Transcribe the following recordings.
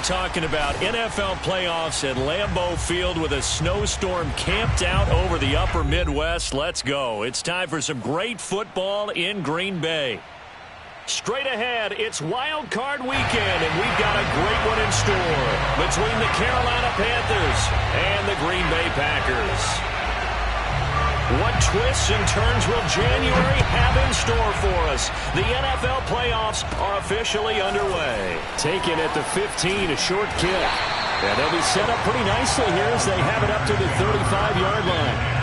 talking about NFL playoffs at Lambeau Field with a snowstorm camped out over the upper Midwest. Let's go. It's time for some great football in Green Bay. Straight ahead, it's Wild Card Weekend, and we've got a great one in store between the Carolina Panthers and the Green Bay Packers. What twists and turns will January have in store for us? The NFL playoffs are officially underway. Taken at the 15, a short kick. And they'll be set up pretty nicely here as they have it up to the 35-yard line.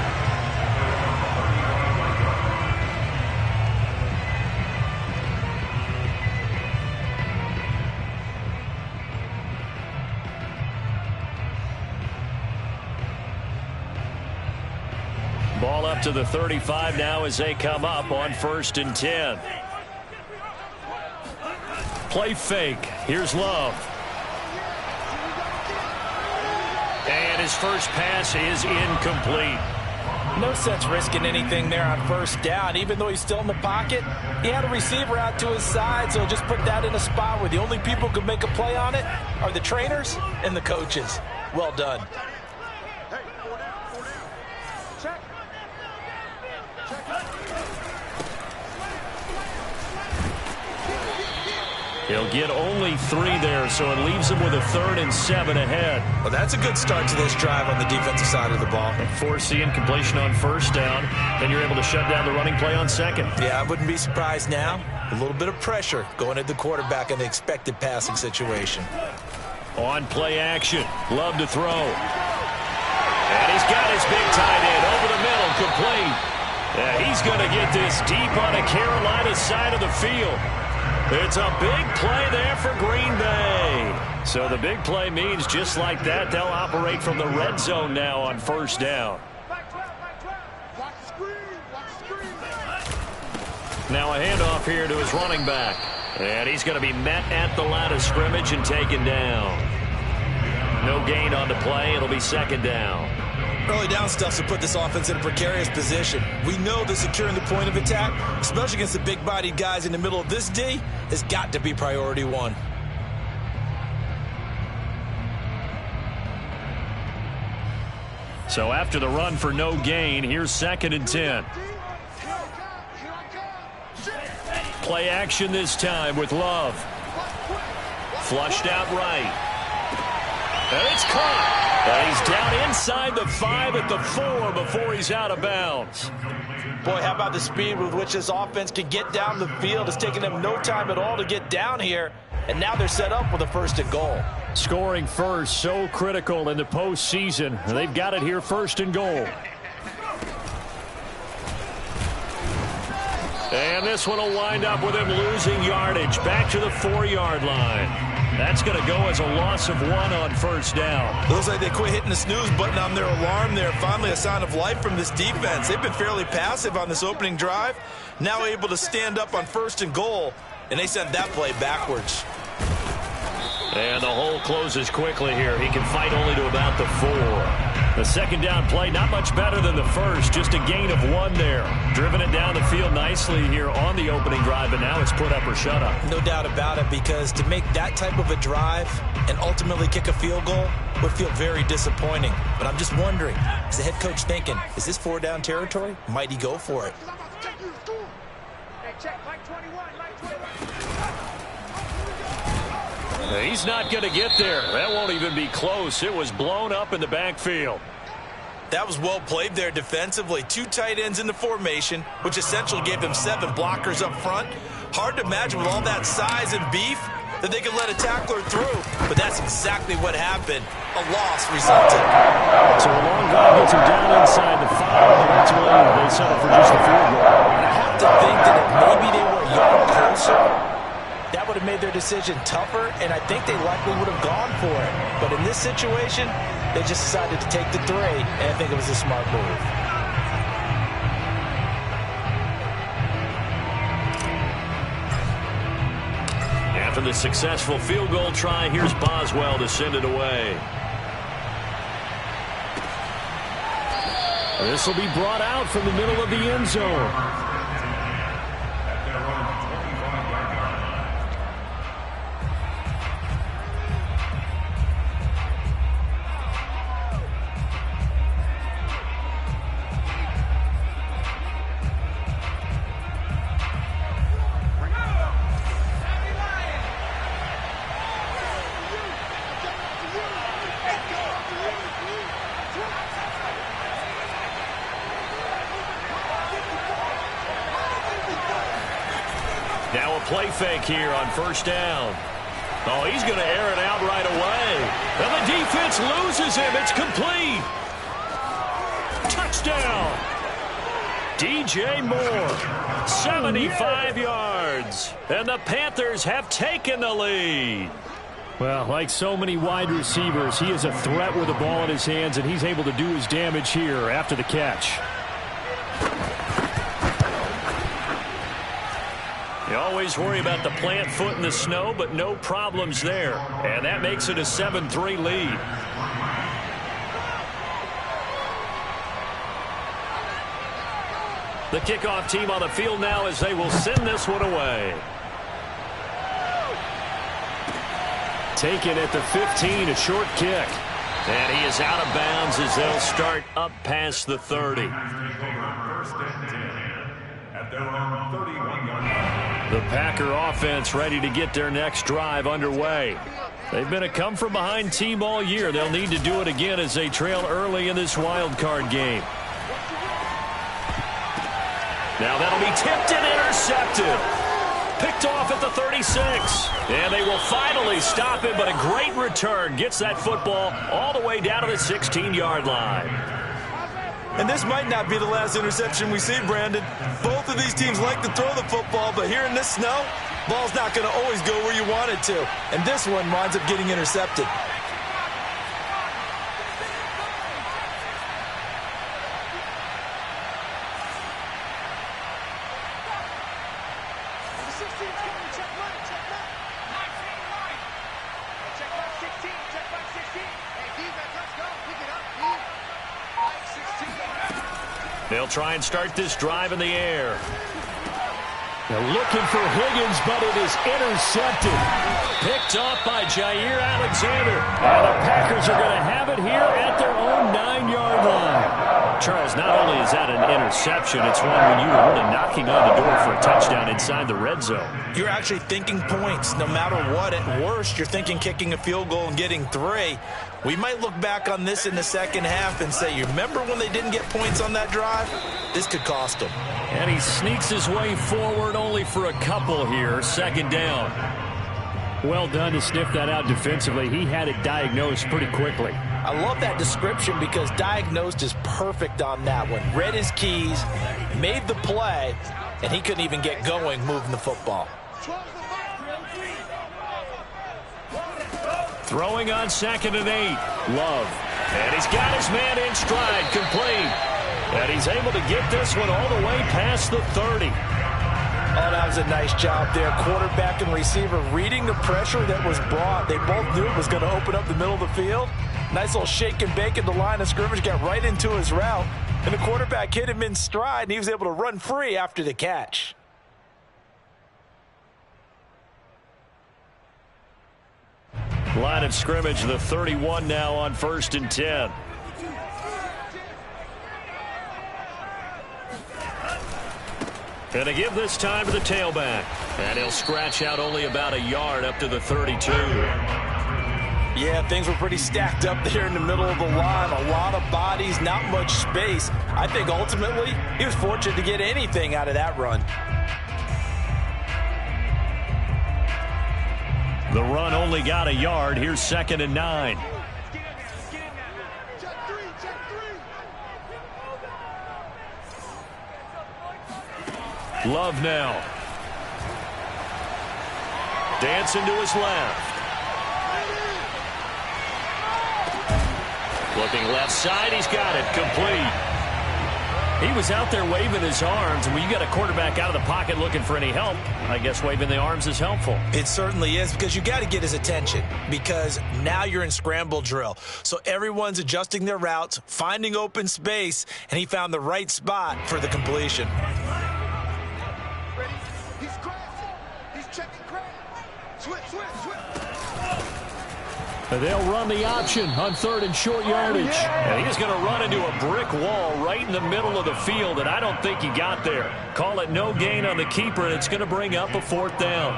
Ball up to the 35 now as they come up on 1st and 10. Play fake. Here's Love. And his first pass is incomplete. No sense risking anything there on 1st down. Even though he's still in the pocket, he had a receiver out to his side, so just put that in a spot where the only people who can make a play on it are the trainers and the coaches. Well done. He'll get only 3 there, so it leaves him with a 3rd and 7 ahead. Well, that's a good start to this drive on the defensive side of the ball. Force the incompletion on 1st down, then you're able to shut down the running play on 2nd. Yeah, I wouldn't be surprised now. A little bit of pressure going at the quarterback in the expected passing situation. On play action, Love to throw. And he's got his big tight end over the middle, complete. He's going to get this deep on a Carolina side of the field. It's a big play there for Green Bay. So the big play means just like that, they'll operate from the red zone now on 1st down. Now a handoff here to his running back. And he's going to be met at the line of scrimmage and taken down. No gain on the play. It'll be 2nd down. Early down stuff to put this offense in a precarious position. We know that securing the point of attack, especially against the big-bodied guys in the middle of this D, has got to be priority 1. So after the run for no gain, here's 2nd and 10. Play action this time with Love. Flushed out right. And it's caught. And he's down inside the 5 at the 4 before he's out of bounds. Boy, how about the speed with which this offense can get down the field? It's taken them no time at all to get down here. And now they're set up with a 1st and goal. Scoring first, so critical in the postseason. They've got it here, 1st and goal. And this one will wind up with him losing yardage. Back to the 4-yard line. That's going to go as a loss of 1 on 1st down. Looks like they quit hitting the snooze button on their alarm there. Finally a sign of life from this defense. They've been fairly passive on this opening drive. Now able to stand up on 1st and goal. And they sent that play backwards. And the hole closes quickly here. He can fight only to about the 4. The 2nd down play, not much better than the 1st. Just a gain of 1 there. Driven it down the field nicely here on the opening drive, and now it's put up or shut up. No doubt about it, because to make that type of a drive and ultimately kick a field goal would feel very disappointing. But I'm just wondering, is the head coach thinking, is this 4-down territory? Might he go for it? He's not going to get there. That won't even be close. It was blown up in the backfield. That was well played there defensively. 2 tight ends in the formation, which essentially gave them 7 blockers up front. Hard to imagine with all that size and beef that they could let a tackler through. But that's exactly what happened. A loss resulted. So a long drive gets him down inside the 5. Ultimately, they settle for just a field goal. I have to think that if maybe they were a yard closer, that would have made their decision tougher, and I think they likely would have gone for it. But in this situation, they just decided to take the 3, and I think it was a smart move. After the successful field goal try, here's Boswell to send it away. This will be brought out from the middle of the end zone. play fake here on first down. Oh, he's going to air it out right away. And the defense loses him. It's complete. Touchdown. DJ Moore, 75 yards. And the Panthers have taken the lead. Well, like so many wide receivers, he is a threat with the ball in his hands, and he's able to do his damage here after the catch. You always worry about the plant foot in the snow, but no problems there. And that makes it a 7-3 lead. The kickoff team on the field now as they will send this one away. Taken at the 15, a short kick. And he is out of bounds as they'll start up past the 30. The Packer offense ready to get their next drive underway. They've been a come-from-behind team all year. They'll need to do it again as they trail early in this wild card game. Now that'll be tipped and intercepted. Picked off at the 36. And they will finally stop it, but a great return gets that football all the way down to the 16-yard line. And this might not be the last interception we see, Brandon. Both of these teams like to throw the football, but here in this snow, ball's not going to always go where you want it to. And this one winds up getting intercepted. They'll try and start this drive in the air. They're looking for Higgins, but it is intercepted. Picked off by Jair Alexander. And the Packers are going to have it here at their own 9-yard line. Charles, not only is that an interception, it's one when you were really knocking on the door for a touchdown inside the red zone. You're actually thinking points no matter what. At worst, you're thinking kicking a field goal and getting 3. We might look back on this in the second half and say, you remember when they didn't get points on that drive? This could cost them. And he sneaks his way forward only for a couple here. Second down. Well done to sniff that out defensively. He had it diagnosed pretty quickly. I love that description because diagnosed is perfect on that one. Read his keys, made the play, and he couldn't even get going moving the football. Throwing on 2nd and 8. Love. And he's got his man in stride, complete. And he's able to get this one all the way past the 30. Oh, that was a nice job there. Quarterback and receiver reading the pressure that was brought. They both knew it was going to open up the middle of the field. Nice little shake and bake at the line of scrimmage, got right into his route. And the quarterback hit him in stride, and he was able to run free after the catch. Line of scrimmage, the 31 now on 1st and 10. And they give this time to the tailback. And he'll scratch out only about a yard up to the 32. Yeah, things were pretty stacked up there in the middle of the line. A lot of bodies, not much space. I think ultimately he was fortunate to get anything out of that run. The run only got a yard. Here's 2nd and 9. Love now. Dancing to his left. Looking left side, he's got it, complete. He was out there waving his arms, and when you got a quarterback out of the pocket looking for any help, I guess waving the arms is helpful. It certainly is, because you got to get his attention, because now you're in scramble drill. So everyone's adjusting their routes, finding open space, and he found the right spot for the completion. They'll run the option on 3rd and short yardage. And he's going to run into a brick wall right in the middle of the field, and I don't think he got there. Call it no gain on the keeper, and it's going to bring up a 4th down.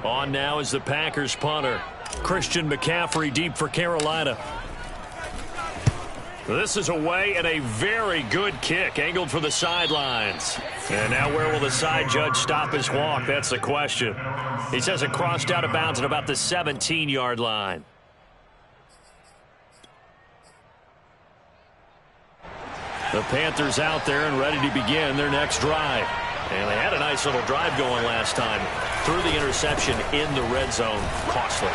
On now is the Packers punter. Christian McCaffrey deep for Carolina. This is away and a very good kick angled for the sidelines. And now where will the side judge stop his walk? That's the question. He says it crossed out of bounds at about the 17-yard line. The Panthers out there and ready to begin their next drive. And they had a nice little drive going last time. Threw the interception in the red zone. Costly.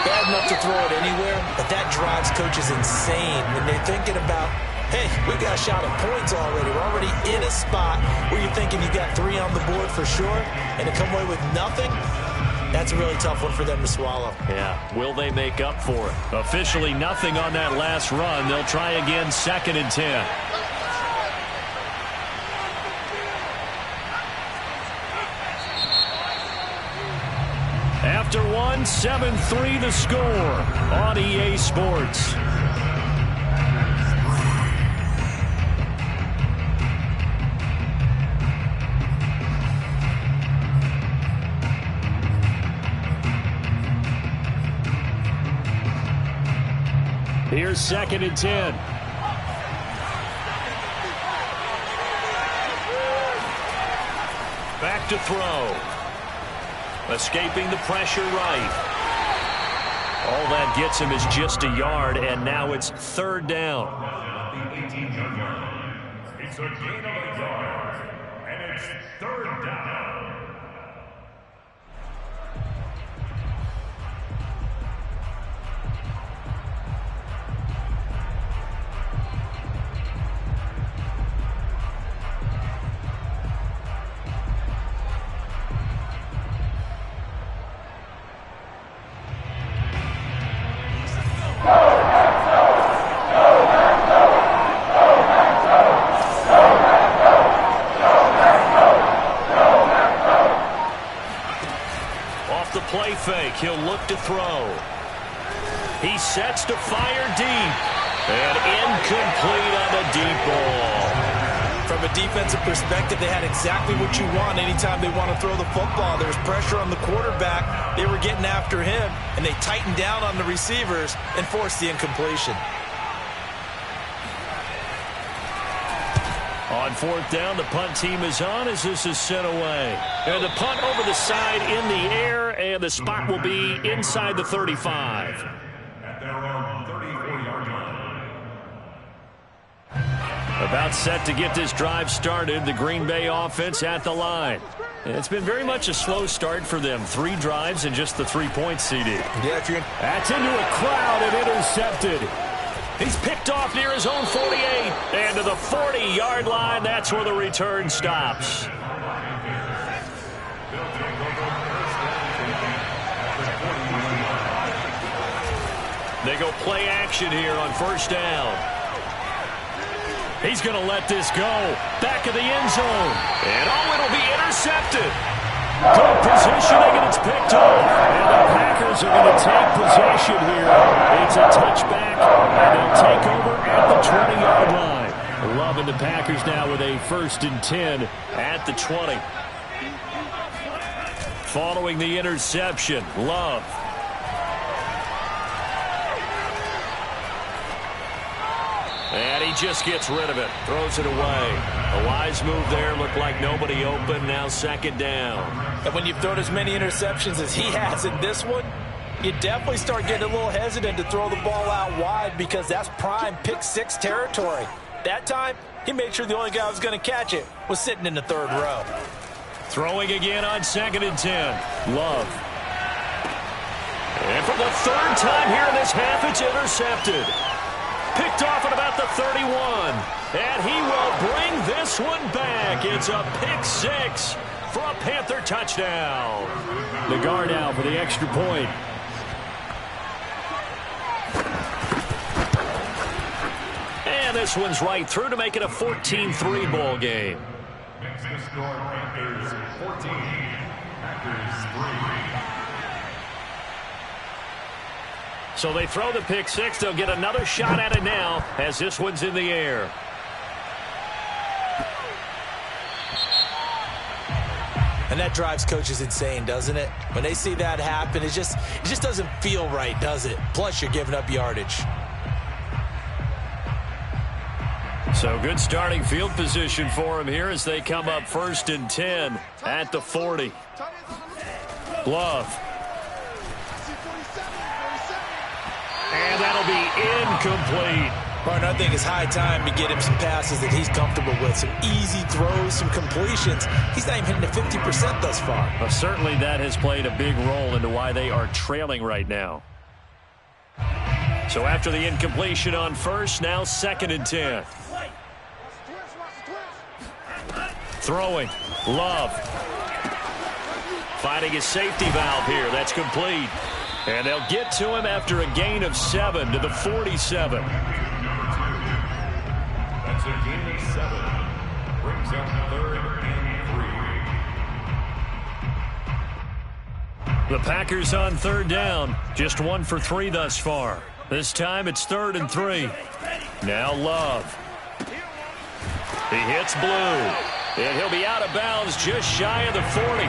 Bad enough to throw it anywhere, but that drives coaches insane when they're thinking about, hey, we got a shot at points already. We're already in a spot where you're thinking you got 3 on the board for sure, and to come away with nothing, that's a really tough one for them to swallow. Yeah, will they make up for it? Officially nothing on that last run. They'll try again, 2nd and 10. After one, 7-3 the score on EA Sports. Here's 2nd and 10. Back to throw. Escaping the pressure right. All that gets him is just a yard, and now it's 3rd down. It's a gain of a yard, and it's 3rd down. Play fake. He'll look to throw. He sets to fire deep. And incomplete on the deep ball. From a defensive perspective, they had exactly what you want anytime they want to throw the football. There was pressure on the quarterback. They were getting after him, and they tightened down on the receivers and forced the incompletion. On 4th down, the punt team is on as this is sent away. And the punt over the side in the air, and the spot will be inside the 35. At their own 34-yard line. About set to get this drive started, the Green Bay offense at the line. It's been very much a slow start for them. 3 drives and just the 3 points, CD. Yeah, That's into a crowd and intercepted. He's picked off near his own 48. And to the 40-yard line, that's where the return stops. They go play action here on 1st down. He's going to let this go. Back of the end zone. And it'll be intercepted. Good positioning, and it's picked off. And the Packers are going to take possession here. It's a touchback, and they'll take over at the 20-yard line. Loving the Packers now with a 1st and 10 at the 20. Following the interception, Love. And he just gets rid of it. Throws it away. A wise move there. Looked like nobody open. Now 2nd down. And when you've thrown as many interceptions as he has in this one, you definitely start getting a little hesitant to throw the ball out wide because that's prime pick 6 territory. That time, he made sure the only guy who was going to catch it was sitting in the 3rd row. Throwing again on 2nd and 10. Love. And for the 3rd time here in this half, it's intercepted. Picked off at about the 31. And he will bring this one back. It's a pick 6 for a Panther touchdown. The guard out for the extra point. And this one's right through to make it a 14-3 ball game. Makes the score Panthers 14, Packers 3. So they throw the pick 6. They'll get another shot at it now as this one's in the air. And that drives coaches insane, doesn't it? When they see that happen, it just doesn't feel right, does it? Plus, you're giving up yardage. So good starting field position for him here as they come up 1st and 10 at the 40. Love. And that'll be incomplete. Partner, I think it's high time to get him some passes that he's comfortable with. Some easy throws, some completions. He's not even hitting the 50% thus far. Well, certainly that has played a big role into why they are trailing right now. So after the incompletion on 1st, now 2nd and 10. Throwing. Love. Finding his safety valve here. That's complete. And they'll get to him after a gain of 7 to the 47. That's a gain of 7. Brings up 3rd and 3. The Packers on 3rd down. Just 1 for 3 thus far. This time it's 3rd and 3. Now Love. He hits Blue. And he'll be out of bounds just shy of the 40.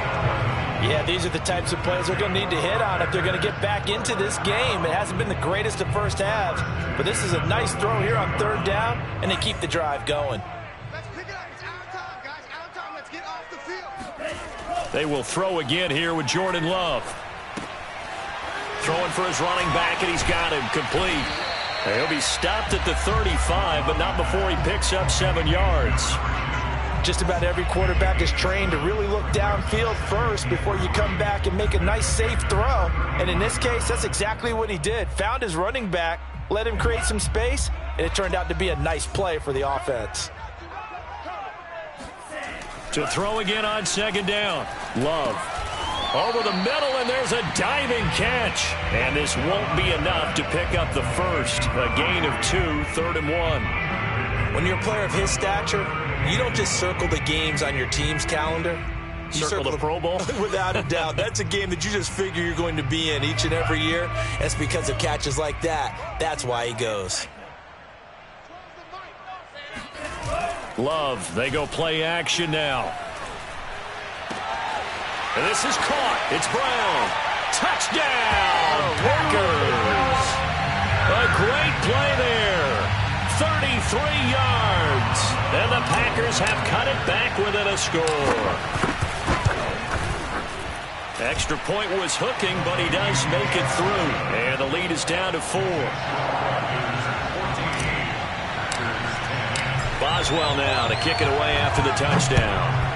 Yeah, these are the types of plays they're going to need to hit on if they're going to get back into this game. It hasn't been the greatest of first halves, but this is a nice throw here on 3rd down, and they keep the drive going. Let's pick it up. It's our time, guys. Our time. Let's get off the field. They will throw again here with Jordan Love. Throwing for his running back, and he's got him complete. And he'll be stopped at the 35, but not before he picks up 7 yards. Just about every quarterback is trained to really look downfield first before you come back and make a nice, safe throw. And in this case, that's exactly what he did. Found his running back, let him create some space, and it turned out to be a nice play for the offense. To throw again on 2nd down. Love. Over the middle, and there's a diving catch. And this won't be enough to pick up the first. A gain of 2, 3rd and 1. When you're a player of his stature, you don't just circle the games on your team's calendar. You circle the Pro Bowl? Without a doubt. That's a game that you just figure you're going to be in each and every year. It's because of catches like that. That's why he goes. Love, they go play action now. And this is caught. It's Brown. Touchdown, Packers. A great play there. 33 yards. And the Packers have cut it back within a score. Extra point was hooking, but he does make it through. And the lead is down to 4. Boswell now to kick it away after the touchdown.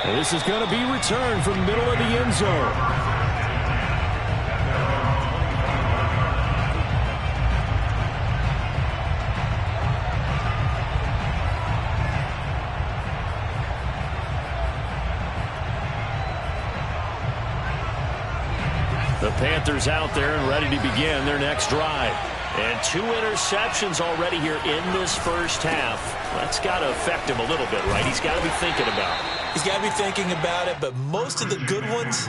And this is going to be returned from the middle of the end zone. The Panthers out there and ready to begin their next drive. And 2 interceptions already here in this first half. That's got to affect him a little bit, right? He's got to be thinking about it. He's got to be thinking about it, but most of the good ones,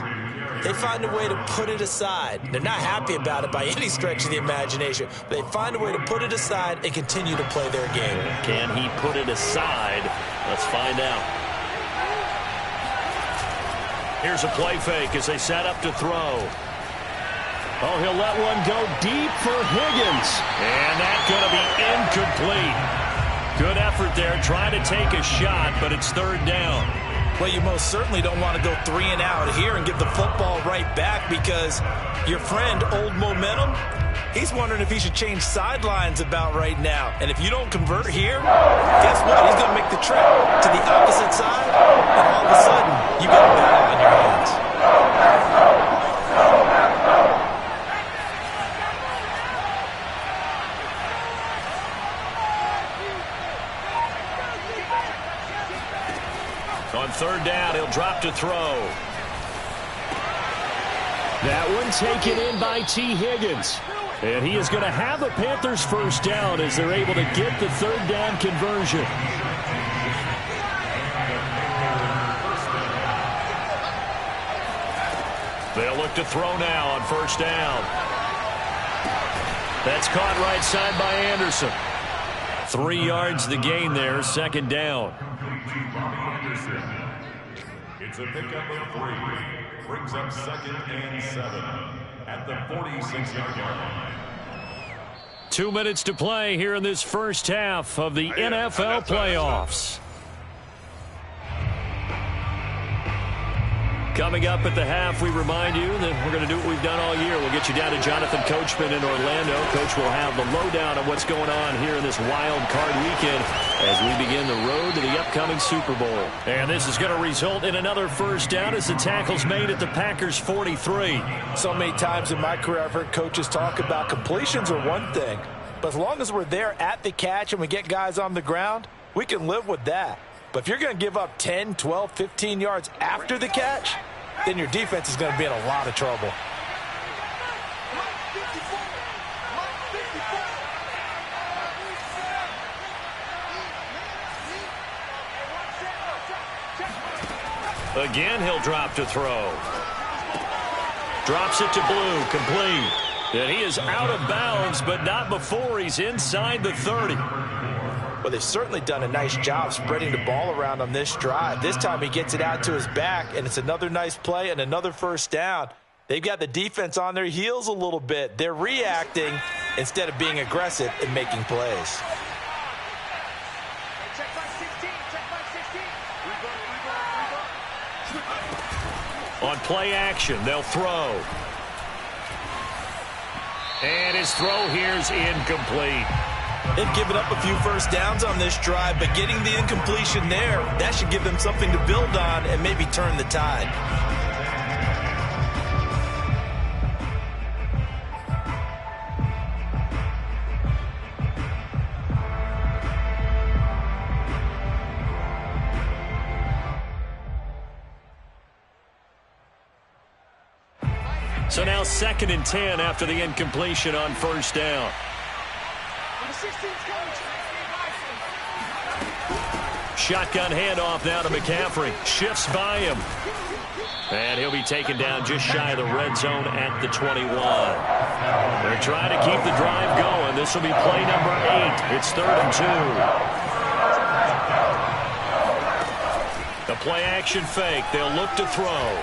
they find a way to put it aside. They're not happy about it by any stretch of the imagination. They find a way to put it aside and continue to play their game. Can he put it aside? Let's find out. Here's a play fake as they set up to throw. Oh, he'll let one go deep for Higgins. And that's going to be incomplete. Good effort there, trying to take a shot, but it's 3rd down. Well, you most certainly don't want to go 3 and out here and give the football right back because your friend, Old Momentum, he's wondering if he should change sidelines about right now. And if you don't convert here, guess what? He's going to make the trip to the opposite side, and all of a sudden, you got a battle on your hands. On 3rd down, he'll drop to throw. That one taken in by T. Higgins. And he is going to have the Panthers first down as they're able to get the 3rd down conversion. They'll look to throw now on 1st down. That's caught right side by Anderson. 3 yards the gain there, 2nd down. It's a pickup of 3. Brings up 2nd and 7 at the 46-yard line. 2 minutes to play here in this first half of the NFL playoffs. Coming up at the half, we remind you that we're going to do what we've done all year. We'll get you down to Jonathan Coachman in Orlando. Coach will have the lowdown on what's going on here in this wild card weekend as we begin the road to the upcoming Super Bowl. And this is going to result in another first down as the tackle's made at the Packers' 43. So many times in my career I've heard coaches talk about completions are one thing, but as long as we're there at the catch and we get guys on the ground, we can live with that. But if you're going to give up 10, 12, 15 yards after the catch, then your defense is going to be in a lot of trouble. Again, he'll drop to throw. Drops it to Blue, complete. And he is out of bounds, but not before he's inside the 30. Well, they've certainly done a nice job spreading the ball around on this drive. This time he gets it out to his back, and it's another nice play and another first down. They've got the defense on their heels a little bit. They're reacting instead of being aggressive and making plays. On play action, they'll throw. And his throw here's incomplete. They've given up a few first downs on this drive, but getting the incompletion there, that should give them something to build on and maybe turn the tide. So now 2nd and 10 after the incompletion on first down. Shotgun handoff now to McCaffrey. Shifts by him. And he'll be taken down just shy of the red zone at the 21. They're trying to keep the drive going. This will be play number 8. It's 3rd and 2. The play action fake. They'll look to throw.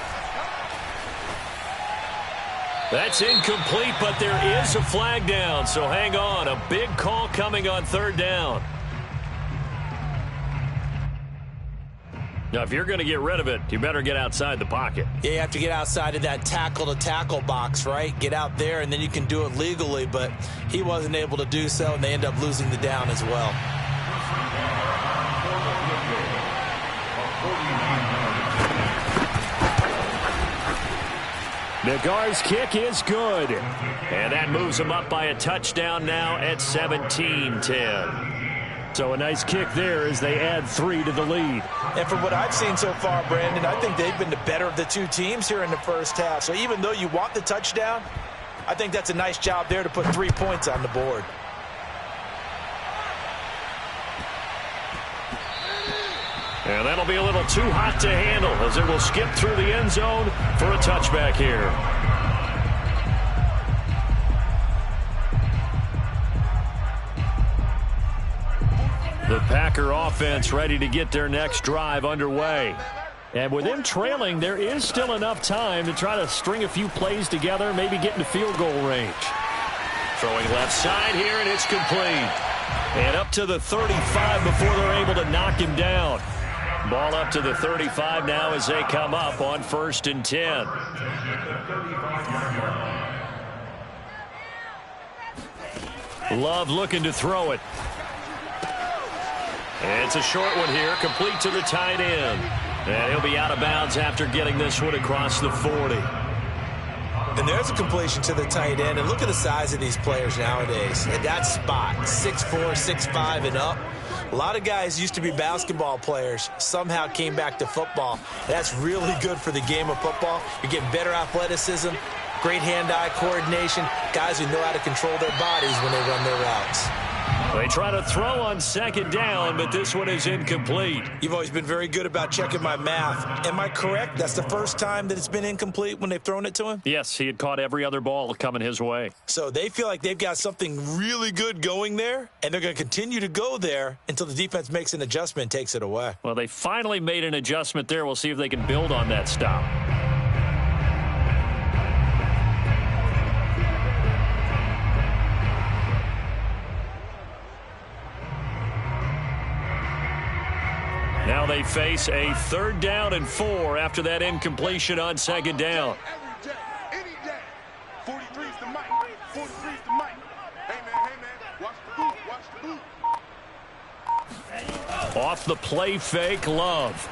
That's incomplete, but there is a flag down, so hang on. A big call coming on 3rd down. Now, if you're going to get rid of it, you better get outside the pocket. Yeah, you have to get outside of that tackle-to-tackle box, right? Get out there, and then you can do it legally, but he wasn't able to do so, and they end up losing the down as well. Nagar's kick is good. And that moves him up by a touchdown now at 17-10. So a nice kick there as they add 3 to the lead. And from what I've seen so far, Brandon, I think they've been the better of the two teams here in the first half. So even though you want the touchdown, I think that's a nice job there to put 3 points on the board. And that'll be a little too hot to handle as it will skip through the end zone for a touchback here. The Packer offense ready to get their next drive underway. And with them trailing, there is still enough time to try to string a few plays together, maybe get into field goal range. Throwing left side here, and it's complete. And up to the 35 before they're able to knock him down. Ball up to the 35 now as they come up on 1st and 10. Love looking to throw it. And it's a short one here, complete to the tight end. And he'll be out of bounds after getting this one across the 40. And there's a completion to the tight end. And look at the size of these players nowadays. At that spot, 6'4", 6'5", and up. A lot of guys used to be basketball players, somehow came back to football. That's really good for the game of football. You're getting better athleticism, great hand-eye coordination, guys who know how to control their bodies when they run their routes. They try to throw on 2nd down, but this one is incomplete. You've always been very good about checking my math. Am I correct? That's the first time that it's been incomplete when they've thrown it to him? Yes, he had caught every other ball coming his way. So they feel like they've got something really good going there, and they're going to continue to go there until the defense makes an adjustment and takes it away. Well, they finally made an adjustment there. We'll see if they can build on that stop. they face a 3rd down and 4 after that incompletion on 2nd down. Every day, any day. 43's the mic. 43's the mic. Hey, man, watch the boot, watch the boot. Off the play fake, Love.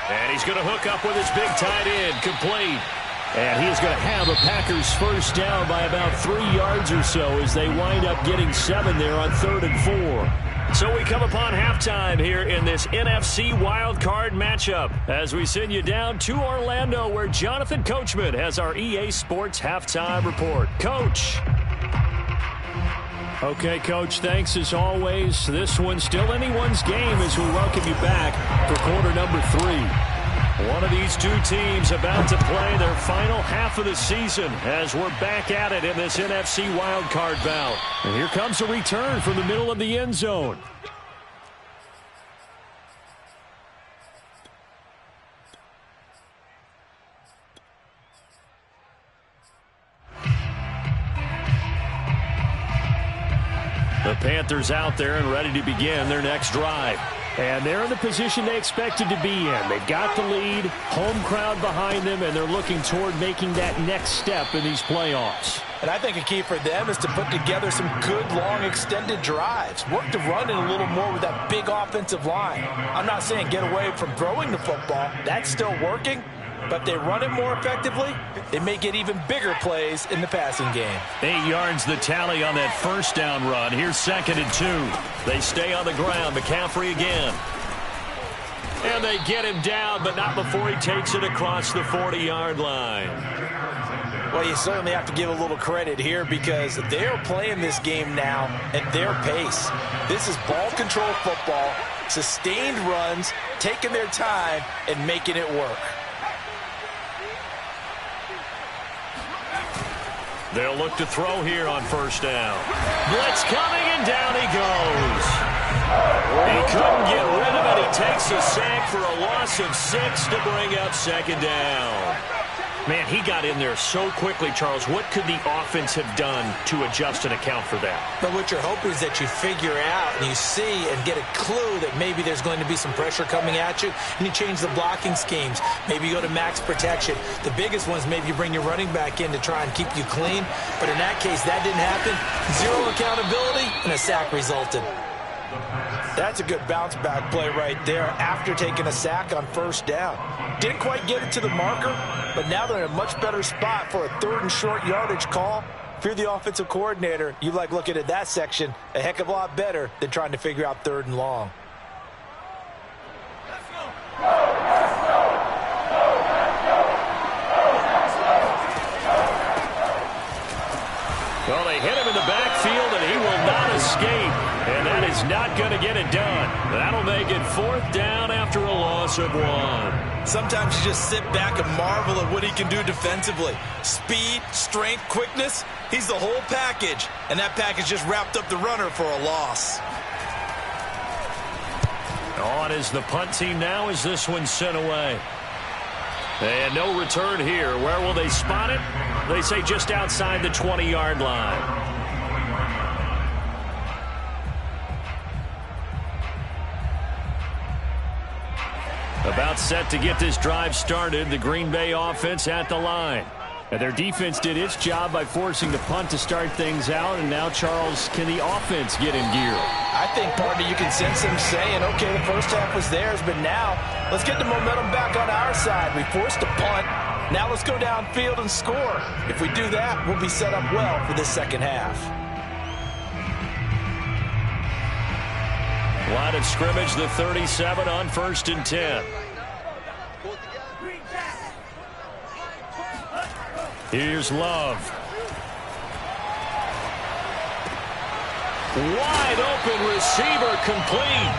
And he's going to hook up with his big tight end, complete. And he's going to have a Packers 1st down by about 3 yards or so as they wind up getting 7 there on 3rd and 4. So we come upon halftime here in this NFC wildcard matchup as we send you down to Orlando where Jonathan Coachman has our EA Sports halftime report. Coach. Okay, Coach, thanks as always. This one's still anyone's game as we welcome you back for quarter number 3. One of these two teams about to play their final half of the season as we're back at it in this NFC wildcard bout. And here comes a return from the middle of the end zone. The Panthers out there and ready to begin their next drive. And they're in the position they expected to be in. They've got the lead, home crowd behind them, and they're looking toward making that next step in these playoffs. And I think a key for them is to put together some good, long, extended drives. Work to run in a little more with that big offensive line. I'm not saying get away from throwing the football. That's still working. But if they run it more effectively, they may get even bigger plays in the passing game. 8 yards the tally on that 1st down run. Here's 2nd and 2. They stay on the ground. McCaffrey again. And they get him down, but not before he takes it across the 40-yard line. Well, you certainly have to give a little credit here because they're playing this game now at their pace. This is ball control football, sustained runs, taking their time, and making it work. They'll look to throw here on 1st down. Blitz coming, and down he goes. He couldn't get rid of it. He takes a sack for a loss of 6 to bring up 2nd down. Man, he got in there so quickly, Charles. What could the offense have done to adjust and account for that? But what you're hoping is that you figure out and you see and get a clue that maybe there's going to be some pressure coming at you, and you change the blocking schemes. Maybe you go to max protection. The biggest one is maybe you bring your running back in to try and keep you clean. But in that case, that didn't happen. 0 accountability, and a sack resulted. That's a good bounce-back play right there after taking a sack on 1st down. Didn't quite get it to the marker, but now they're in a much better spot for a 3rd and short yardage call. If you're the offensive coordinator, you like looking at that section a heck of a lot better than trying to figure out 3rd and long. Well, they hit him in the backfield, and he will not escape. And that is not going to get it done. That'll make it 4th down after a loss of 1. Sometimes you just sit back and marvel at what he can do defensively. Speed, strength, quickness, he's the whole package. And that package just wrapped up the runner for a loss. On is the punt team now as this one's sent away. And no return here. Where will they spot it? They say just outside the 20-yard line. About set to get this drive started, the Green Bay offense at the line. And their defense did its job by forcing the punt to start things out. And now, Charles, can the offense get in gear? I think, partner, you can sense them saying, okay, the first half was theirs, but now let's get the momentum back on our side. We forced a punt. Now let's go downfield and score. If we do that, we'll be set up well for this second half. Line of scrimmage, the 37 on 1st and 10. Here's Love. Wide open receiver complete.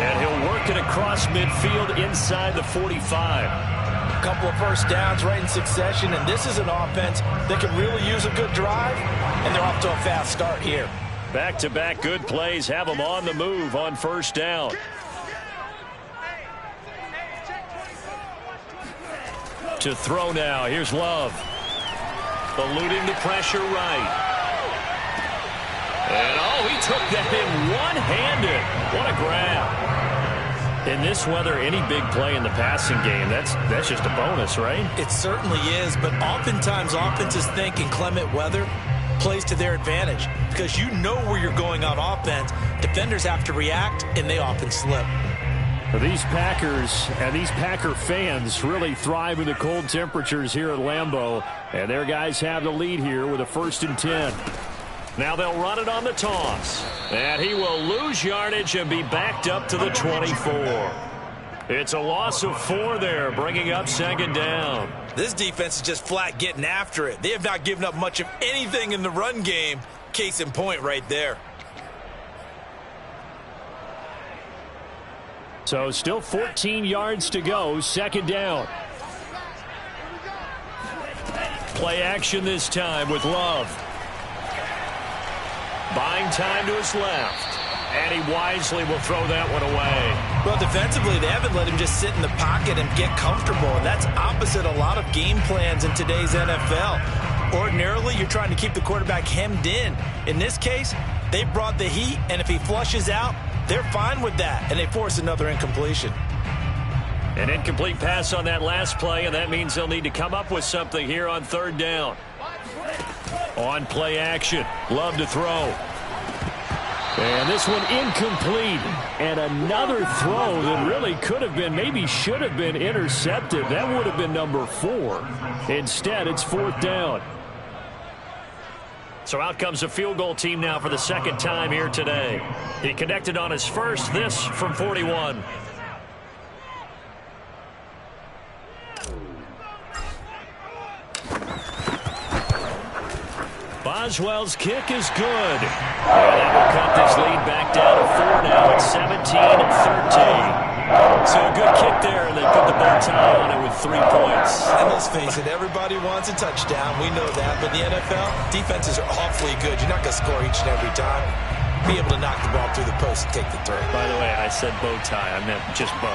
And he'll work it across midfield inside the 45. A couple of first downs right in succession, and this is an offense that can really use a good drive, and they're off to a fast start here. Back-to-back good plays have them on the move on 1st down. To throw now. Here's Love. Eluding the pressure right. And, oh, he took that in one-handed. What a grab. In this weather, any big play in the passing game, that's just a bonus, right? It certainly is, but oftentimes offenses think inclement weather plays to their advantage because you know where you're going on offense. Defenders have to react, and they often slip. These Packers and these Packer fans really thrive in the cold temperatures here at Lambeau, and their guys have the lead here with a 1st and 10. Now they'll run it on the toss. And he will lose yardage and be backed up to the 24. It's a loss of 4 there, bringing up 2nd down. This defense is just flat getting after it. They have not given up much of anything in the run game. Case in point right there. So still 14 yards to go, 2nd down. Play action this time with Love. Buying time to his left. And he wisely will throw that one away. Well, defensively, they haven't let him just sit in the pocket and get comfortable. And that's opposite a lot of game plans in today's NFL. Ordinarily, you're trying to keep the quarterback hemmed in. In this case, they brought the heat, and if he flushes out, they're fine with that, and they force another incompletion. An incomplete pass on that last play, and that means they'll need to come up with something here on 3rd down. On play action, Love to throw. And this one incomplete. And another throw that really could have been, maybe should have been intercepted. That would have been number 4. Instead, it's 4th down. So out comes a field goal team now for the 2nd time here today. He connected on his first, this from 41. Boswell's kick is good. And that will cut this lead back down to 4 now. It's 17-13. So a good kick there, and they put the bow tie on it with 3 points. And let's face it, everybody wants a touchdown. We know that. But in the NFL, defenses are awfully good. You're not going to score each and every time. Be able to knock the ball through the post and take the throw. By the way, I said bow tie. I meant just bow.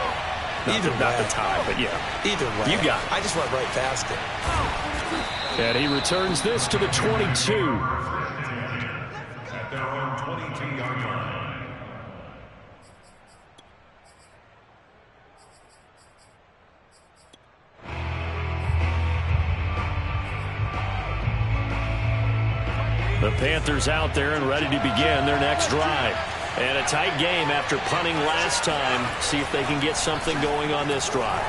Not the tie, but yeah. Either way. You got it. I just went right past it. And he returns this to the 22. At their own 22-yard line. The Panthers out there and ready to begin their next drive. And a tight game after punting last time. See if they can get something going on this drive.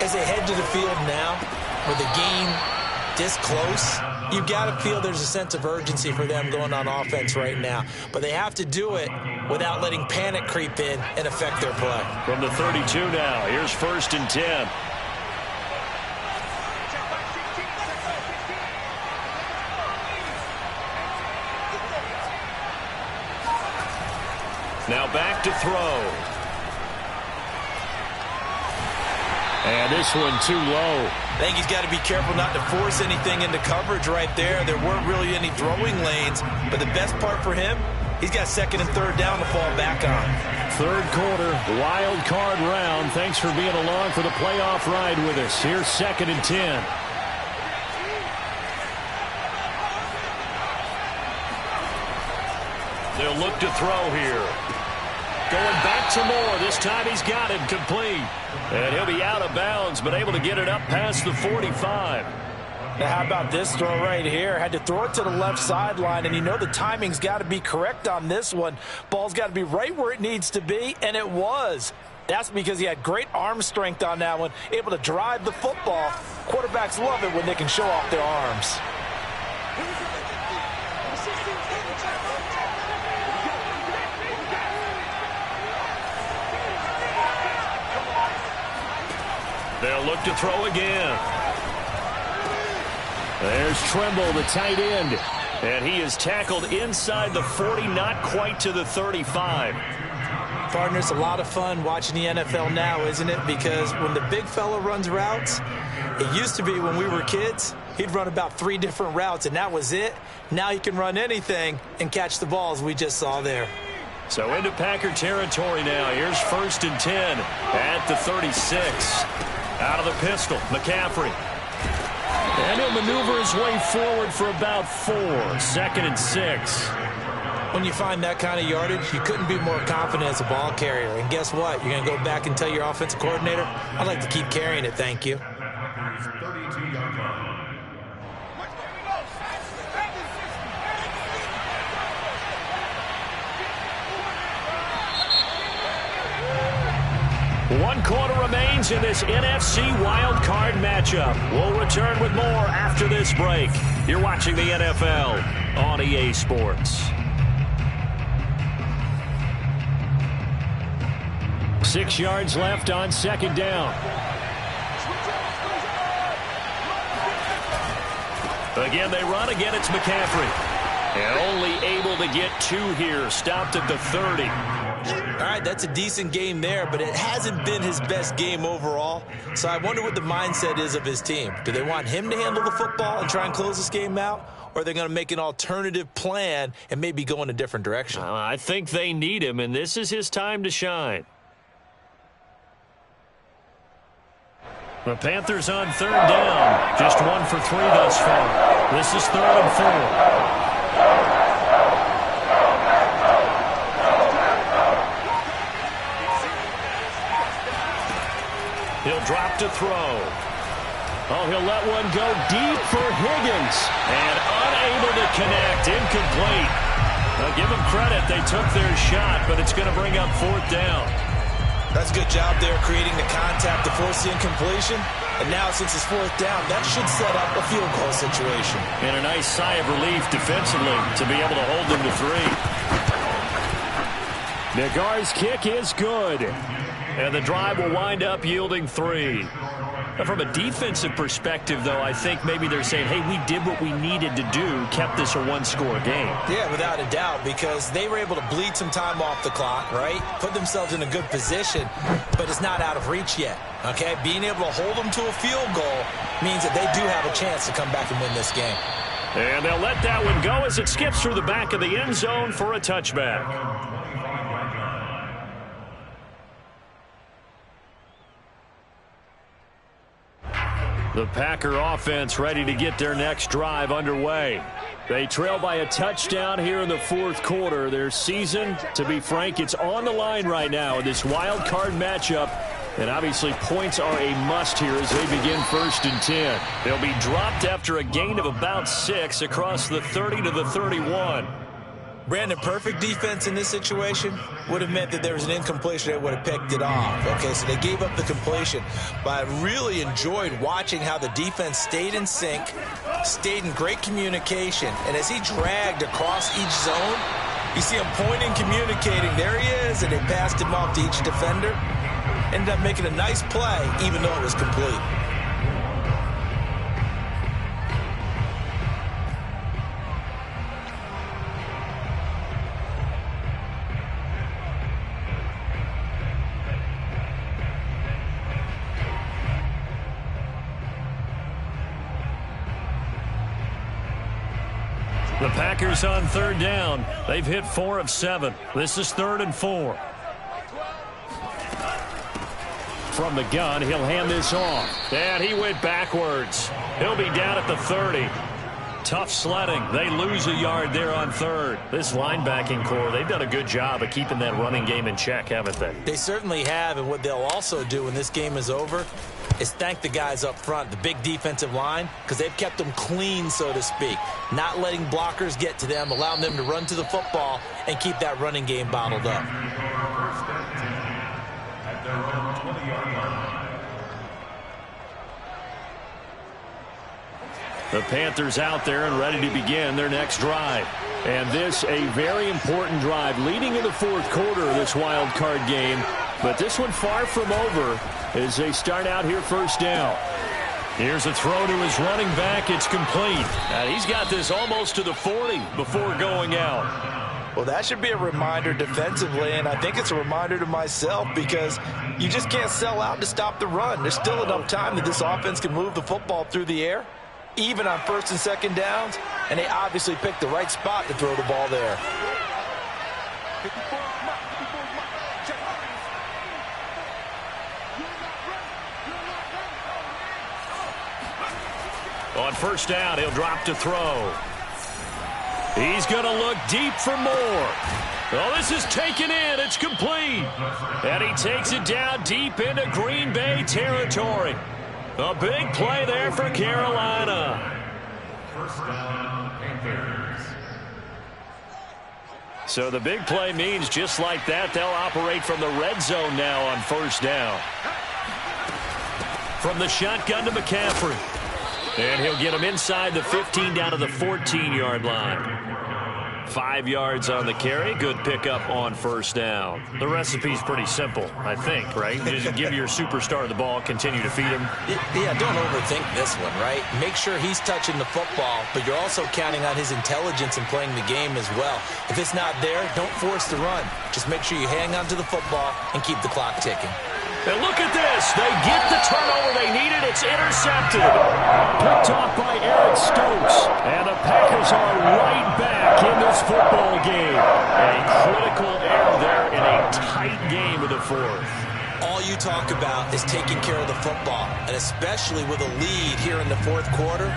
As they head to the field now, with the game this close, you've got to feel there's a sense of urgency for them going on offense right now. But they have to do it without letting panic creep in and affect their play. From the 32 now, here's 1st and 10. Now back to throw. And this one too low. I think he's got to be careful not to force anything into coverage right there. There weren't really any throwing lanes, but the best part for him, he's got 2nd and 3rd down to fall back on. 3rd quarter, wild card round. Thanks for being along for the playoff ride with us. Here's 2nd and 10. They'll look to throw here. Going back to Moore. This time he's got it complete. And he'll be out of bounds, but able to get it up past the 45. Now how about this throw right here? Had to throw it to the left sideline, and you know the timing's got to be correct on this one. Ball's got to be right where it needs to be, and it was. That's because he had great arm strength on that one, able to drive the football. Quarterbacks love it when they can show off their arms. They'll look to throw again. There's Trimble, the tight end. And he is tackled inside the 40, not quite to the 35. Partners, a lot of fun watching the NFL now, isn't it? Because when the big fella runs routes, it used to be when we were kids, he'd run about 3 different routes, and that was it. Now he can run anything and catch the balls we just saw there. So into Packer territory now. Here's 1st and 10 at the 36. Out of the pistol, McCaffrey. And he'll maneuver his way forward for about 4. 2nd and 6. When you find that kind of yardage, you couldn't be more confident as a ball carrier. And guess what? You're going to go back and tell your offensive coordinator, I'd like to keep carrying it, thank you. One quarter remains in this NFC Wild Card matchup. We'll return with more after this break. You're watching the NFL on EA Sports. 6 yards left on second down. Again, they run. Again, it's McCaffrey. And only able to get 2 here. Stopped at the 30. All right, that's a decent game there, but it hasn't been his best game overall. So I wonder what the mindset is of his team. Do they want him to handle the football and try and close this game out? Or are they going to make an alternative plan and maybe go in a different direction? I think they need him, and this is his time to shine. The Panthers on third down. Just 1 for 3 thus far. This is 3rd and 4. He'll drop to throw. Oh, he'll let one go deep for Higgins. And unable to connect. Incomplete. Now, give them credit. They took their shot, but it's going to bring up 4th down. That's a good job there creating the contact to force the incompletion. And now, since it's 4th down, that should set up a field goal situation. And a nice sigh of relief defensively to be able to hold them to 3. Nagar's kick is good. And the drive will wind up yielding 3. Now, from a defensive perspective, though, I think maybe they're saying, hey, we did what we needed to do, kept this a one-score game. Yeah, without a doubt, because they were able to bleed some time off the clock, right? Put themselves in a good position, but it's not out of reach yet, okay? Being able to hold them to a field goal means that they do have a chance to come back and win this game. And they'll let that one go as it skips through the back of the end zone for a touchback. The Packer offense ready to get their next drive underway. They trail by a touchdown here in the 4th quarter. Their season, to be frank, it's on the line right now in this wild card matchup. And obviously points are a must here as they begin 1st and 10. They'll be dropped after a gain of about 6 across the 30 to the 31. Brandon, perfect defense in this situation would have meant that there was an incompletion that would have picked it off. Okay, so they gave up the completion. But I really enjoyed watching how the defense stayed in sync, stayed in great communication. And as he dragged across each zone, you see him pointing, communicating. There he is, and they passed him off to each defender. Ended up making a nice play, even though it was complete. The Packers on 3rd down. They've hit 4 of 7. This is 3rd and 4. From the gun, he'll hand this off. And he went backwards. He'll be down at the 30. Tough sledding. They lose a yard there on 3rd. This linebacking core, they've done a good job of keeping that running game in check, haven't they? They certainly have, and what they'll also do when this game is over is thank the guys up front, the big defensive line, because they've kept them clean, so to speak. Not letting blockers get to them, allowing them to run to the football and keep that running game bottled up. The Panthers out there and ready to begin their next drive. And this a very important drive leading in the 4th quarter of this wild card game. But this one far from over as they start out here 1st down. Here's a throw to his running back. It's complete. And he's got this almost to the 40 before going out. Well, that should be a reminder defensively, and I think it's a reminder to myself because you just can't sell out to stop the run. There's still enough time that this offense can move the football through the air, even on 1st and 2nd downs, and they obviously picked the right spot to throw the ball there. On 1st down, he'll drop to throw. He's going to look deep for more. Oh, this is taken in. It's complete. And he takes it down deep into Green Bay territory. A big play there for Carolina. First down, Panthers. So the big play means just like that, they'll operate from the red zone now on first down. From the shotgun to McCaffrey. And he'll get him inside the 15 down to the 14-yard line. 5 yards on the carry. Good pickup on first down. The recipe's pretty simple, I think, right? Just give your superstar the ball, continue to feed him. Yeah, don't overthink this one, right? Make sure he's touching the football, but you're also counting on his intelligence in playing the game as well. If it's not there, don't force the run. Just make sure you hang on to the football and keep the clock ticking. And look at this. They get the turnover they needed. It's intercepted. Picked off by Eric Stokes. And the Packers are right back in this football game. A critical error there in a tight game of the fourth. All you talk about is taking care of the football, and especially with a lead here in the fourth quarter,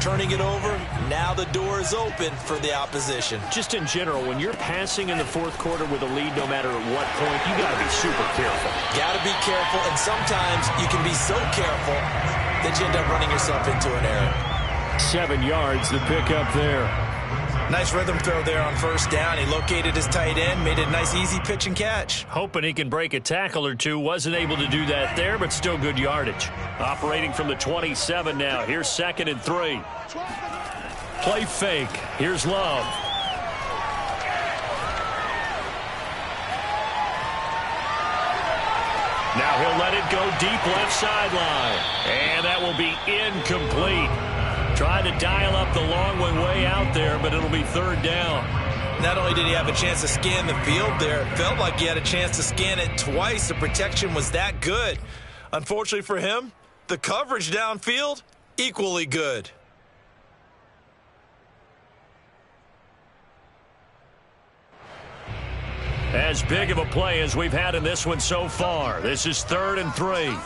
turning it over, now the door is open for the opposition. Just in general, when you're passing in the fourth quarter with a lead, no matter at what point, you got to be super careful. Got to be careful, and sometimes you can be so careful that you end up running yourself into an error. 7 yards, the pickup there. Nice rhythm throw there on first down. He located his tight end, made a nice easy pitch and catch. Hoping he can break a tackle or two. Wasn't able to do that there, but still good yardage. Operating from the 27 now. Here's 2nd and 3. Play fake. Here's Love. Now he'll let it go deep left sideline. And that will be incomplete. Trying to dial up the long one way out there, but it'll be 3rd down. Not only did he have a chance to scan the field there, it felt like he had a chance to scan it twice. The protection was that good. Unfortunately for him, the coverage downfield, equally good. As big of a play as we've had in this one so far. This is 3rd and 3.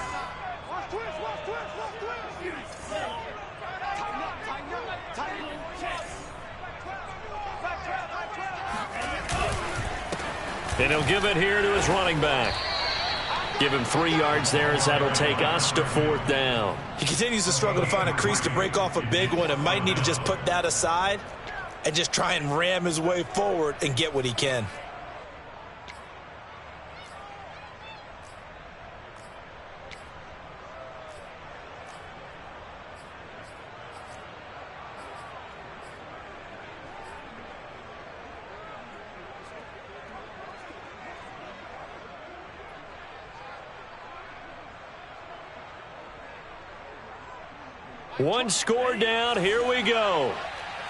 And he'll give it here to his running back. Give him 3 yards there as that'll take us to 4th down. He continues to struggle to find a crease to break off a big one and might need to just put that aside and just try and ram his way forward and get what he can. One score down. Here we go.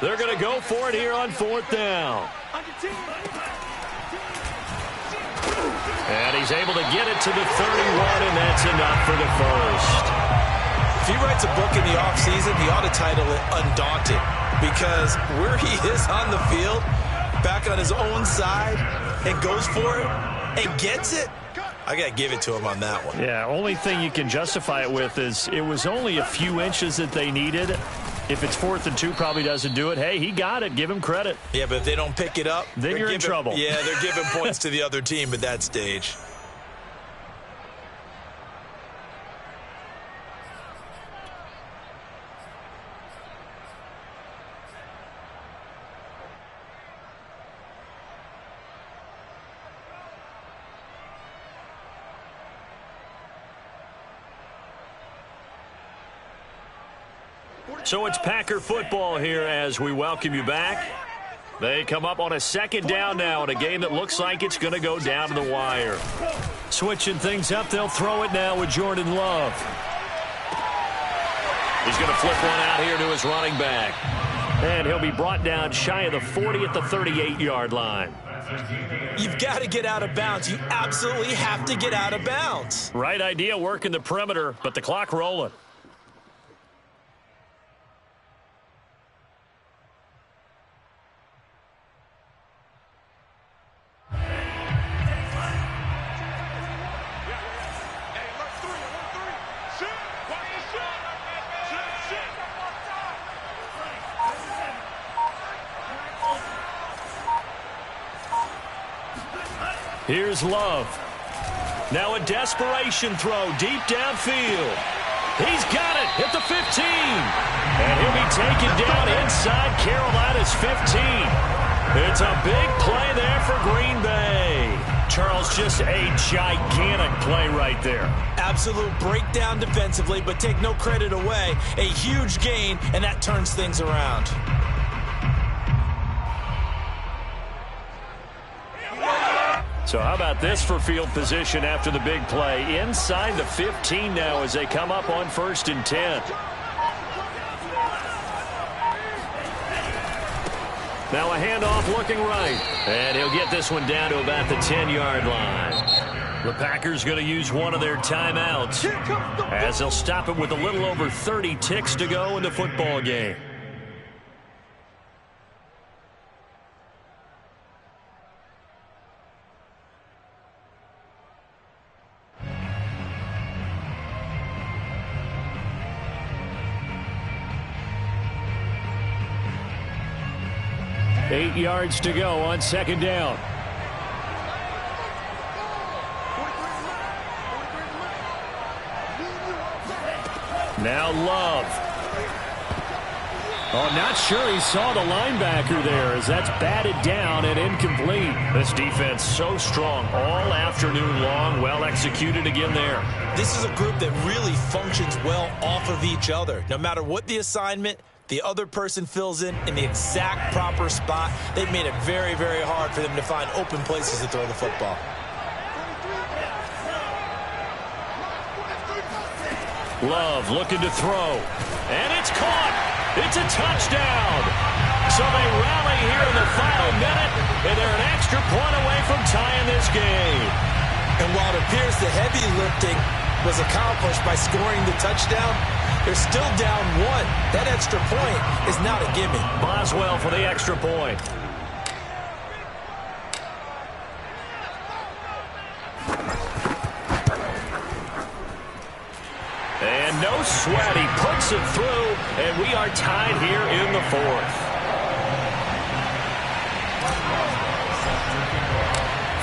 They're going to go for it here on 4th down. And he's able to get it to the 31, and that's enough for the first. If he writes a book in the offseason, he ought to title it Undaunted, because where he is on the field, back on his own side, and goes for it and gets it, I got to give it to him on that one. Yeah, only thing you can justify it with is it was only a few inches that they needed. If it's 4th and 2, probably doesn't do it. Hey, he got it. Give him credit. Yeah, but if they don't pick it up, then you're in trouble. Yeah, they're giving points to the other team at that stage. So it's Packer football here as we welcome you back. They come up on a 2nd down now in a game that looks like it's going to go down to the wire. Switching things up, they'll throw it now with Jordan Love. He's going to flip one out here to his running back. And he'll be brought down shy of the 40 at the 38-yard line. You've got to get out of bounds. You absolutely have to get out of bounds. Right idea, working the perimeter, but the clock rolling. Here's Love. Now a desperation throw deep downfield. He's got it at the 15. And he'll be taken down inside Carolina's 15. It's a big play there for Green Bay. Charles, just a gigantic play right there. Absolute breakdown defensively, but take no credit away. A huge gain, and that turns things around. So how about this for field position after the big play? Inside the 15 now as they come up on 1st and 10. Now a handoff looking right. And he'll get this one down to about the 10-yard line. The Packers going to use one of their timeouts as they'll stop it with a little over 30 ticks to go in the football game. Eight yards to go on 2nd down. Now Love. Oh, not sure he saw the linebacker there as that's batted down and incomplete. This defense so strong all afternoon long. Well executed again there. This is a group that really functions well off of each other. No matter what the assignment, the other person fills in the exact proper spot. They've made it very, very hard for them to find open places to throw the football. Love looking to throw. And it's caught. It's a touchdown. So they rally here in the final minute, and they're an extra point away from tying this game. And while it appears the heavy lifting was accomplished by scoring the touchdown, they're still down 1. That extra point is not a gimme. Boswell for the extra point. And no sweat. He puts it through, and we are tied here in the 4th.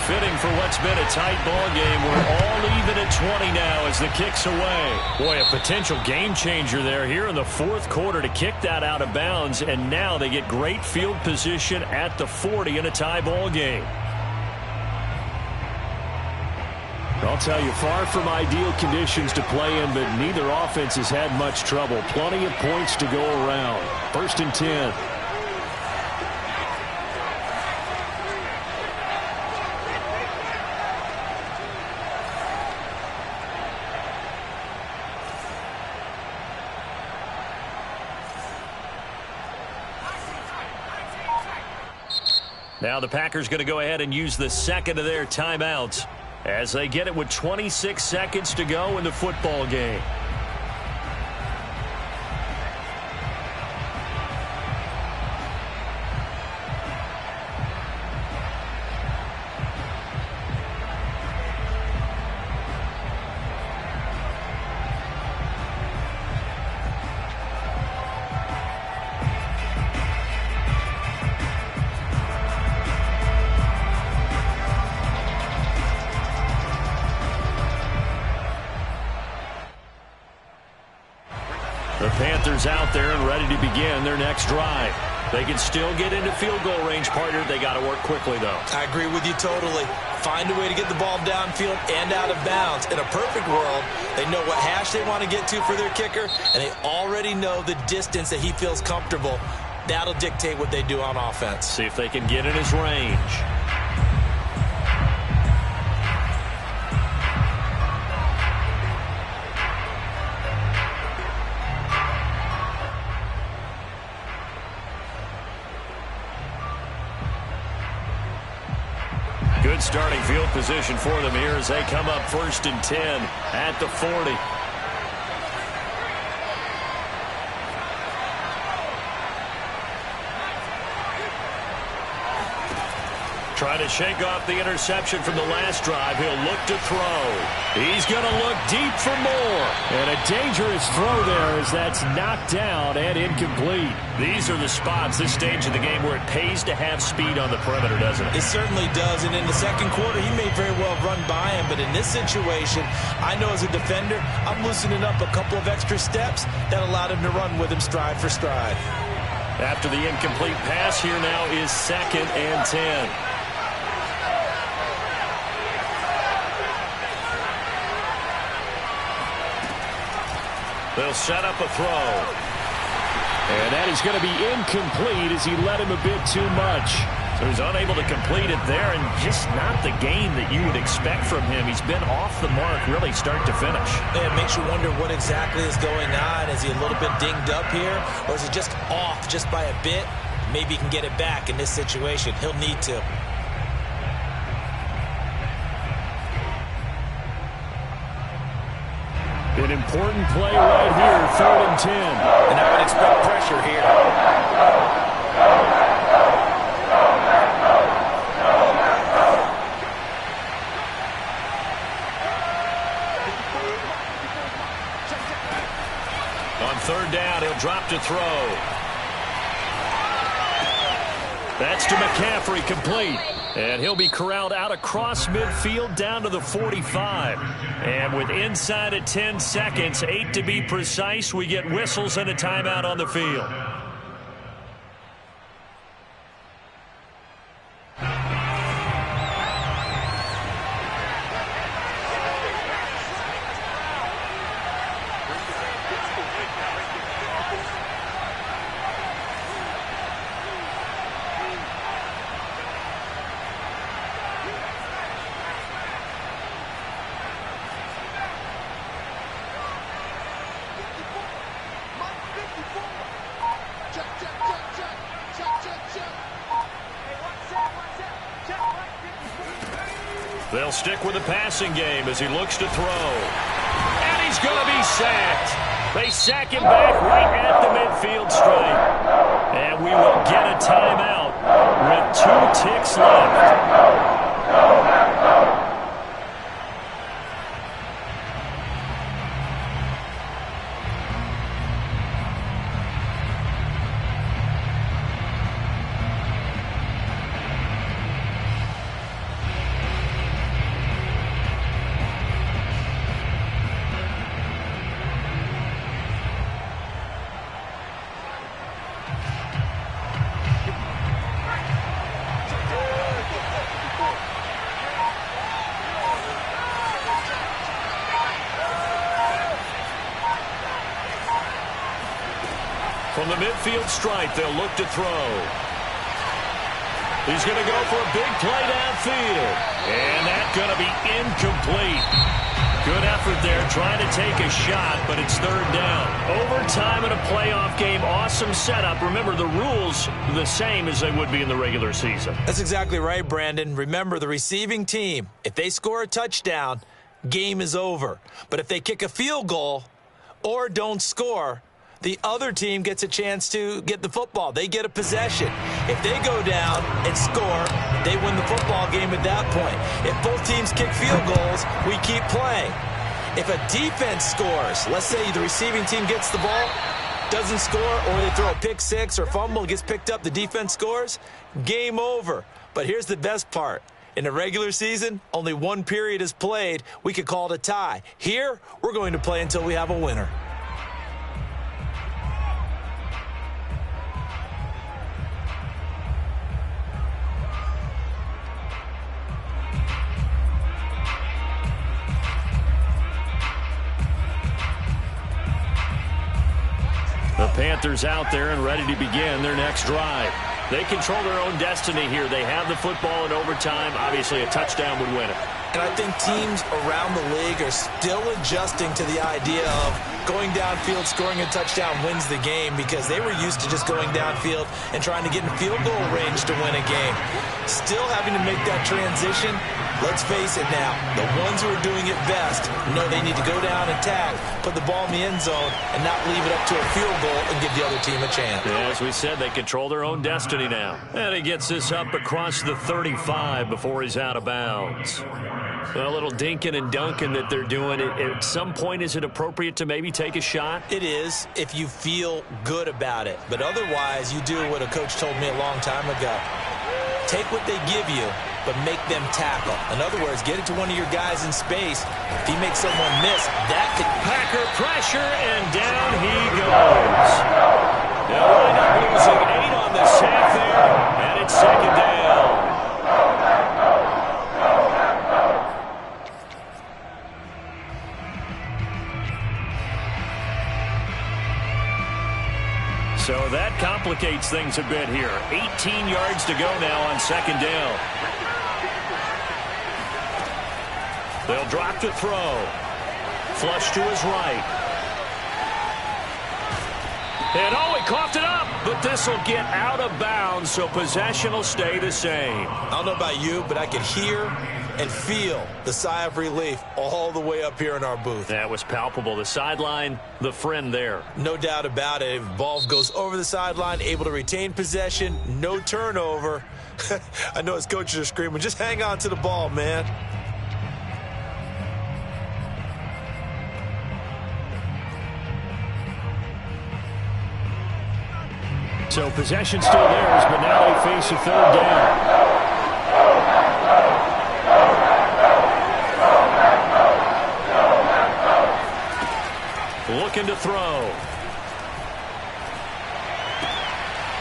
Fitting for what's been a tight ball game. We're all even at 20 now as the kick's away. Boy, a potential game changer there here in the 4th quarter to kick that out of bounds, and now they get great field position at the 40 in a tie ball game. I'll tell you, far from ideal conditions to play in, but neither offense has had much trouble. Plenty of points to go around. 1st and 10. Now the Packers going to go ahead and use the 2nd of their timeouts as they get it with 26 seconds to go in the football game. The Panthers out there and ready to begin their next drive. They can still get into field goal range, partner. They got to work quickly, though. I agree with you totally. Find a way to get the ball downfield and out of bounds. In a perfect world, they know what hash they want to get to for their kicker, and they already know the distance that he feels comfortable. That'll dictate what they do on offense. See if they can get in his range. Good starting field position for them here as they come up 1st and 10 at the 40. Trying to shake off the interception from the last drive. He'll look to throw. He's going to look deep for more. And a dangerous throw there as that's knocked down and incomplete. These are the spots, this stage of the game, where it pays to have speed on the perimeter, doesn't it? It certainly does. And in the second quarter, he may very well run by him. But in this situation, I know as a defender, I'm loosening up a couple of extra steps that allowed him to run with him stride for stride. After the incomplete pass, here now is 2nd and 10. They'll set up a throw. And that is going to be incomplete as he led him a bit too much. So he's unable to complete it there, and just not the game that you would expect from him. He's been off the mark really start to finish. It makes you wonder what exactly is going on. Is he a little bit dinged up here, or is he just off just by a bit? Maybe he can get it back in this situation. He'll need to. An important play right here, 3rd and 10. And I would expect pressure here. On 3rd down, he'll drop to throw. That's to McCaffrey, complete. And he'll be corralled out across midfield down to the 45. And with inside of 10 seconds, 8 to be precise, we get whistles and a timeout on the field. They'll stick with the passing game as he looks to throw. And he's going to be sacked. They sack him back right at the midfield stripe. And we will get a timeout with 2 ticks left. From the midfield stripe, they'll look to throw. He's going to go for a big play downfield. And that's going to be incomplete. Good effort there, trying to take a shot, but it's 3rd down. Overtime in a playoff game, awesome setup. Remember, the rules are the same as they would be in the regular season. That's exactly right, Brandon. Remember, the receiving team, if they score a touchdown, game is over. But if they kick a field goal or don't score, the other team gets a chance to get the football. They get a possession. If they go down and score, they win the football game at that point. If both teams kick field goals, we keep playing. If a defense scores, let's say the receiving team gets the ball, doesn't score, or they throw a pick six or fumble, gets picked up, the defense scores, game over. But here's the best part. In the regular season, only 1 period is played. We could call it a tie. Here, we're going to play until we have a winner. The Panthers out there and ready to begin their next drive. They control their own destiny here. They have the football in overtime. Obviously, a touchdown would win it. And I think teams around the league are still adjusting to the idea of going downfield, scoring a touchdown wins the game, because they were used to just going downfield and trying to get in field goal range to win a game. Still having to make that transition. Let's face it now, the ones who are doing it best know they need to go down and tack, put the ball in the end zone, and not leave it up to a field goal and give the other team a chance. Yeah, as we said, they control their own destiny now. And he gets this up across the 35 before he's out of bounds. A little dinking and dunking that they're doing. At some point, is it appropriate to maybe take a shot? It is, if you feel good about it. But otherwise, you do what a coach told me a long time ago. Take what they give you, but make them tackle. In other words, get it to one of your guys in space. If he makes someone miss, that could... Packer pressure, and down he goes. They'll wind up losing 8 on the sack there, and it's second down. So that complicates things a bit here. 18 yards to go now on second down. They'll drop to throw. Flush to his right. And he coughed it up, but this will get out of bounds, so possession will stay the same. I don't know about you, but I could hear and feel the sigh of relief all the way up here in our booth. That was palpable. The sideline, the friend there. No doubt about it. If ball goes over the sideline, able to retain possession, no turnover. I know his coaches are screaming, just hang on to the ball, man. So possession still theirs, but now they face a third down. Looking to throw.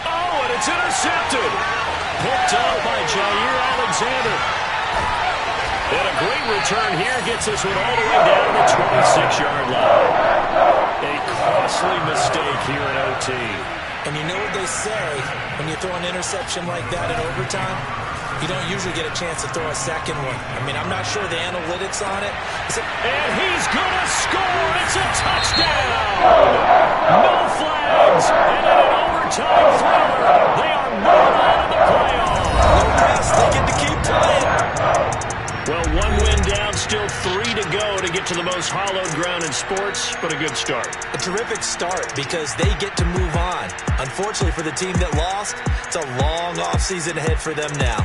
Oh, and it's intercepted. Picked up by Jair Alexander. And a great return here gets this one all the way down to the 26-yard line. A costly mistake here in OT. And you know what they say, when you throw an interception like that in overtime, you don't usually get a chance to throw a second one. I mean, I'm not sure the analytics on it. And he's going to score. It's a touchdown. No flags. And in an overtime thriller, they are moving on to the playoffs. No rest. They get to keep playing. Well, one win down, still 3 to go to get to the most hallowed ground in sports, but a good start. A terrific start because they get to move on. Unfortunately for the team that lost, it's a long offseason ahead for them now.